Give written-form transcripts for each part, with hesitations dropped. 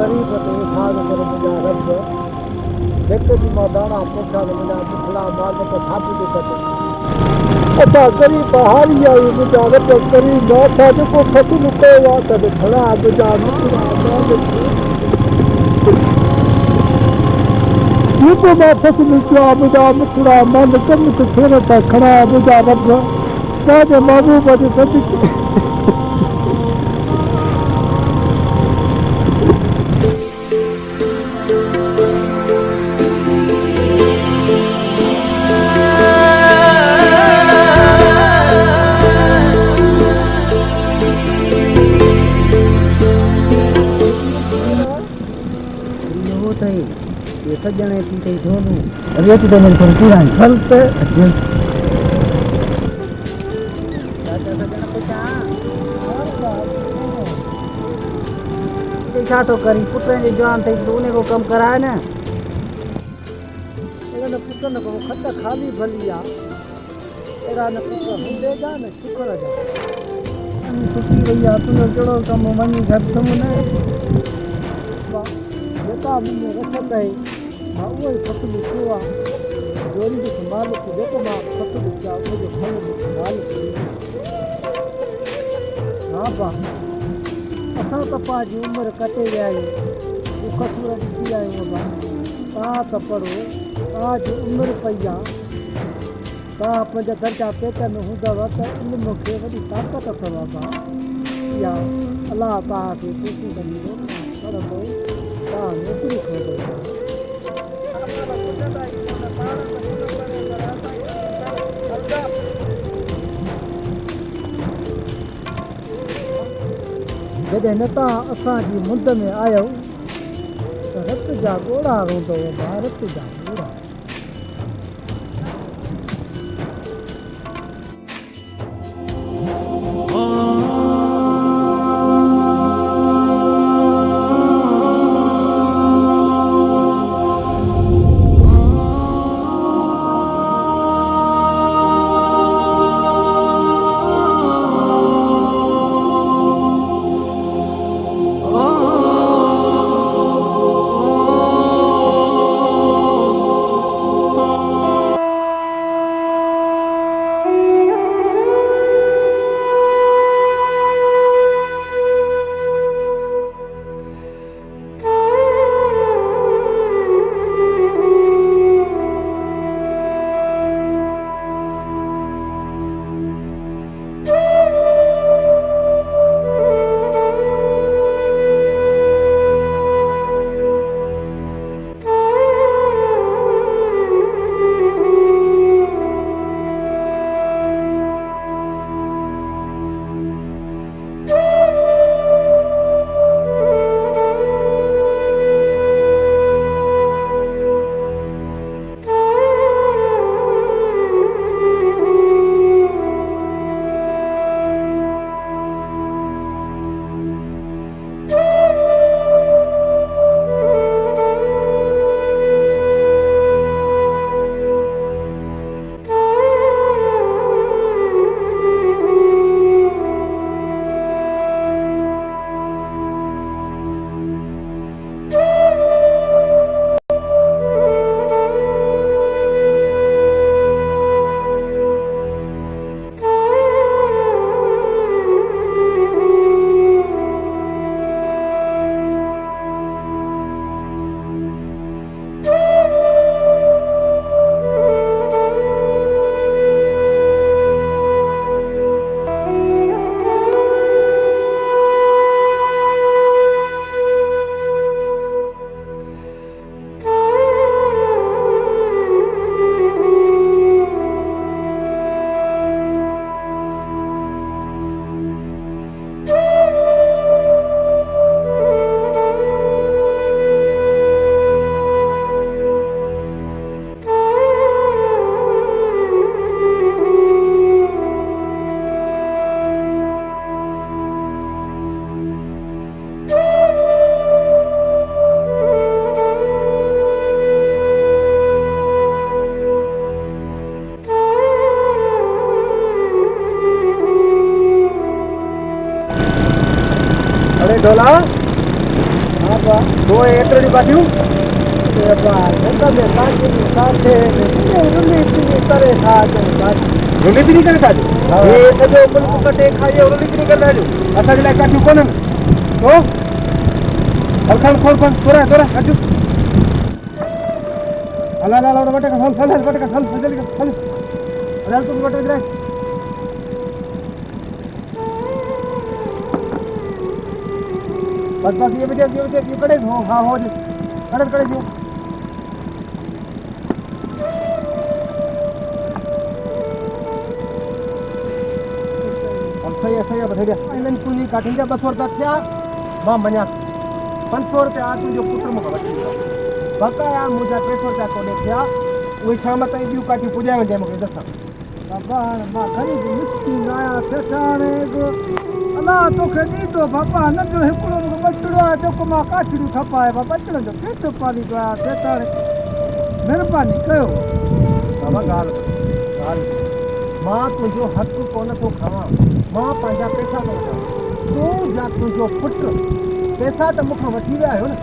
गरीब तो साल कर मुझा रब जेके भी मां दाना पोछा मुझा मुखला माल तो थापी दे कते अच्छा गरीब हारी आई मुझा रब गरीब था जो फसल को वा त खड़ा मुझा मुखला माल ये तो मैं फसल को मुझा मुखला माल कम से फेर था खड़ा मुझा रब साजे महबूब जो सच सजने पीते दोनों अरे तो मेरे को पूरा फल पे क्या तो करी पुत्र ने जान थे तो उन्हें को कम कराए ना एरा न पुत्र न को खड्डा खाली भलिया एरा न पुत्र हुंदे जा न शुक्र जा अनि सुखी भैया तुनो जड़ो कम मनी घर तुम न जेका मुने रखत है वो फसल को जोरी जो संभाल के जेको मां फसल क्या वो जो फल संभाल के हां बा असां त पाजी उम्र कटे गई वो कसूर दी आई वो बा ता त परो आज उम्र पया ता पंज दर्जा पेट में हुंदा व त इल्म खे वडी ताकत अथवा बा या अल्लाह ताला के खुशी बनी हो पर को ता नौकरी खो जॾहिं नता असांजी मुंद में आयो त रत जा ॻोढ़ा रोंदो भारत जा ॻोढ़ा apa तो एतिरी काठियूं apa नंढा में काठी काठे रुली पीली करे खाते रुली बि नहीं करे था हाँ। ये सॼो मुल्क कटे खाई रुली बि नहीं करे था असांजे लाइ काठियूं कोन्हनि तो हल खण खोल खोल तोरा तोरा काठियूं हल हल हल बटे हल हल हल बटे हल जल्दी हल हल तू बटे इधर बस बस ये कड़े हो हाँ हो जी कड़े जो सही है बथेरिया इन्हनि तुंहिंजी काठियुनि जा 200 रुपया थिया मां मञा 500 रुपया तुंहिंजो पुटु मूंखां वठी वियो बकाया मुंहिंजा 300 रुपया कोॾे थिया उहे शाम ताईं ॿियूं काठियूं पुॼाए वञे मूंखे ॾसां बाबा मां ग़रीब मिस्किन आहियां सेठाणे अलाह तोखे ॾींदो बाबा नंढो हिकिड़ो मूंखे बचिड़ो आहे जेको मां काठियूं खपाए बाबा बचिड़नि जो पेट पालींदो आहियां सेठाणे महिरबानी कयो बाबा ॻाल्हि मां तुंहिंजो हक़ु कोन थो खावां मां पंहिंजा पैसा थो वठां तूं या तुंहिंजो पुटु पैसा त मूंखां वठी विया आहियो न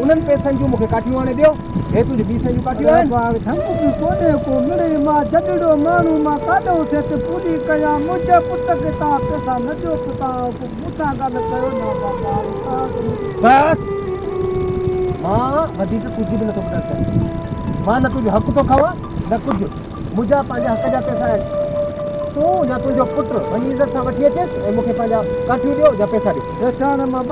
उन्हनि पैसनि जूं मूंखे काठियूं आणे ॾियो हे तुंहिंजी 20 जूं काठियूं आहिनि कोन्हे को मिड़े मां जॾड़ो माण्हू मां काॾो थियसि पूरी कयां मुंहिंजे पुट खे तव्हां पैसा न ॾियो त तव्हां मूंसां ॻाल्हि कयो न बाबा बस मां वधीक कुझु बि नथो ॿुधाए सघां मां न तुंहिंजो हक़ु थो खावां न कुझु मुंहिंजा पंहिंजा हक़ जा पैसा आहिनि तूं या तुंहिंजो पुटु वञी इज़त सां वठी अचेसि ऐं मूंखे पंहिंजा काठियूं ॾियो या पैसा ॾियो सेठाणे मां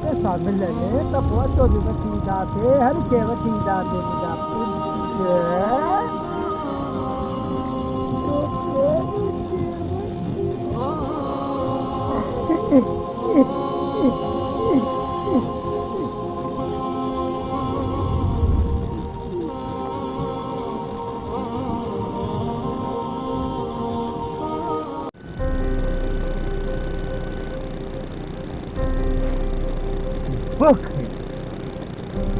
पैसा मिले त पोइ अचो बि वठी ईंदासीं हर कंहिं वठी ईंदासीं मुंहिंजा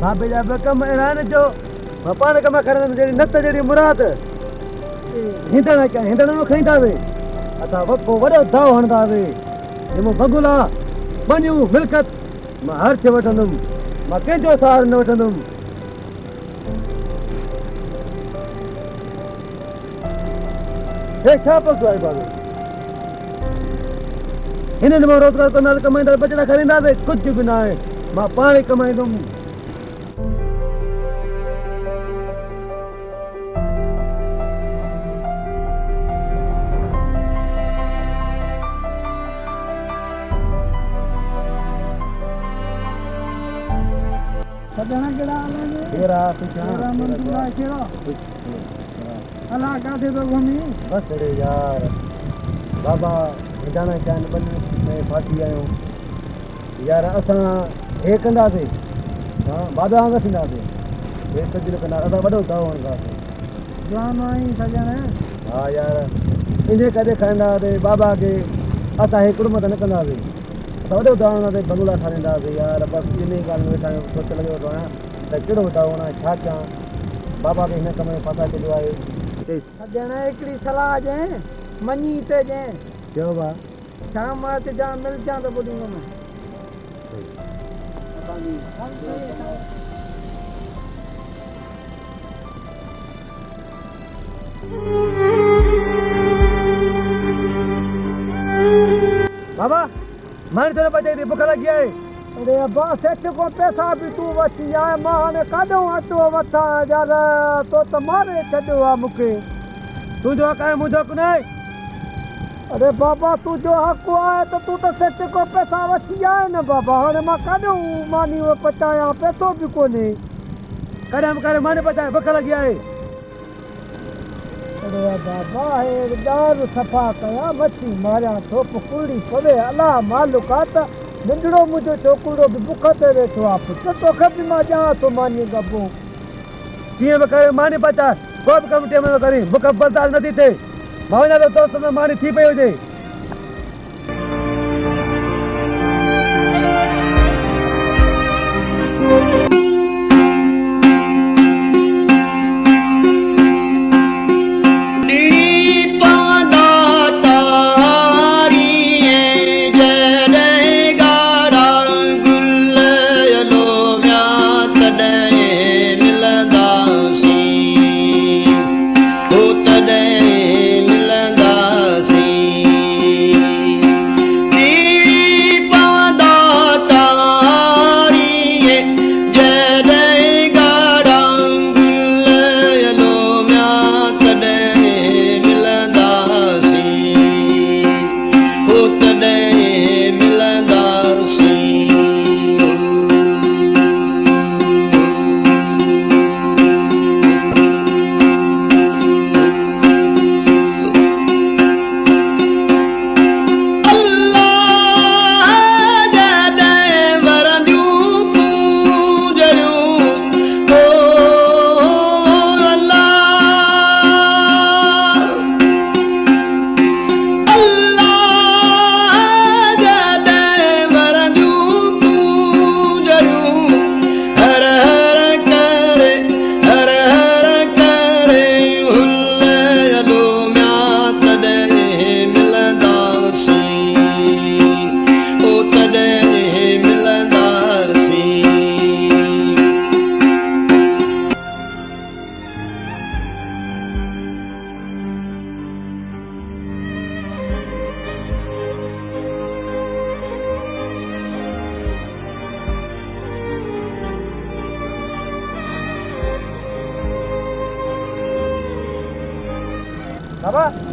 बाबे जा बि कम अहिड़ा आहिनि जो मां पाण कम करंदुमि जहिड़ी नत जहिड़ी मुराद हिंदण में खईंदासीं असां वको वॾो दाव हणंदासीं जंहिंमें बगुला बनियूं मिल्कत मां हर शइ वठंदुमि मां कंहिंजो सहारो न वठंदुमि हे छा पक आहे बाबे हिननि मां रोज़गार कंदासीं कमाईंदासीं बचड़ा खणींदासीं कुझु बि न आहे मां पाण ई कमाईंदुमि सजना केड़ा आले तेरा तेरा मंसूरा केड़ा अला काथे तो घूमी बस रे यार बाबा जाना चान बन में फाटी आयो यार असा हे कंदासीं हां बाबा आंगा थींदासीं हे सजल कंदा असा वडो दाव हणंदासीं जान आई सजने हां यार इने कदे खाईंदासीं बाबा के असा हे कुर्मत न कंदासीं वॾो दाव हणंदासीं बंगला ठाहींदासीं यार बसि इन ई ॻाल्हि में वेठा आहियूं सोच लॻे वेठो आहियां त कहिड़ो दाव हणां छा कयां बाबा बि हिन कम में फासा छॾियो आहे ॼण हिकिड़ी सलाह ॾिए मञी ते ॾिए चयो भाउ शाम ते जा मिलजां त ॿुधींदुमि बाबा मानी तेरे बच्चे की भूख लगी है अरे अब्बा सेठ को पैसा भी तू वठी आए मां काडो अटो वठा यार तो मारे छॾियो आहे मूंखे तुंहिंजो हक़ आहे मुंहिंजो हक़ न आहे अरे बाबा तू जो हक़ आहे त तूं त सेठ को पैसा वठी आहे न बाबा हाणे मां काॾो मानी पचायां पैसो बि कोन्हे कॾहिं करे माने पचाए बुख लॻी आहे अरे बाबा हे ॾाढो सफ़ा कयां मच्छी मारियां थो कुड़ी पवे अलाह मालिक आहे त नंढड़ो मुंहिंजो छोकिरो बि बुख ते वेठो आहे पुटु तोखे बि मां ॾियां थो मानी गबो कीअं बि करे मानी पचाए को बि कमु टाइम में करी बुख बर्दाश्त नथी थिए मां वञा थो दोस्त में मानी थी पई हुजे बाबा